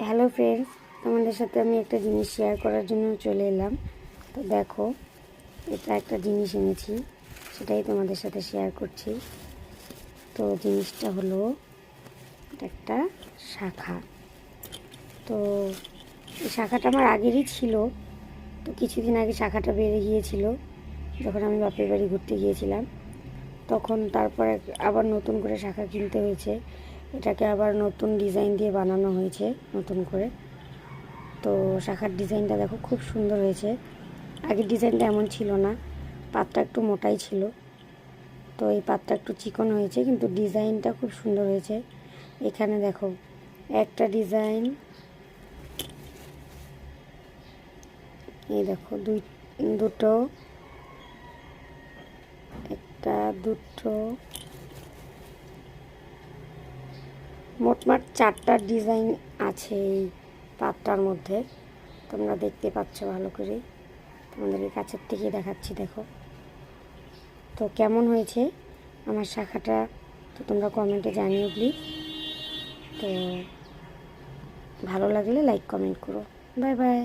Hello friends, তোমাদের সাথে আমি একটা জিনিস শেয়ার করার জন্য চলে এলাম। তো দেখো, এটা একটা জিনিস এনেছি, সেটাই তোমাদের সাথে শেয়ার করছি। তো জিনিসটা হলো একটা শাখা। তো এই শাখাটা আমার আগেরই ছিল। তো কিছুদিন আগে শাখাটা বেড়ে গিয়েছিল যখন আমি বাপের বাড়ি ঘুরতে গিয়েছিলাম। তখন তারপরে আবার নতুন করে শাখা কিনতে হয়েছে। এটাকে আবার নতুন ডিজাইন দিয়ে বানানো হয়েছে নতুন করে। তো শাখার ডিজাইনটা দেখো, খুব সুন্দর হয়েছে। আগের ডিজাইনটা এমন ছিল না, পাতটা একটু মোটাই ছিল। তো এই পাতটা একটু চিকন হয়েছে, কিন্তু ডিজাইনটা খুব সুন্দর হয়েছে। এখানে দেখো একটা ডিজাইন, এই দেখো দুটো, একটা দুটো, মোটমাট 4টা ডিজাইন আছে এই পাতটার মধ্যে। তোমরা দেখতে পাচ্ছ ভালো করে, তোমাদেরকে কাছের থেকে দেখাচ্ছি। দেখো তো কেমন হয়েছে আমার শাখাটা, তো তোমরা কমেন্টে জানিও প্লিজ। তো ভালো লাগলে লাইক কমেন্ট করো। Bye bye.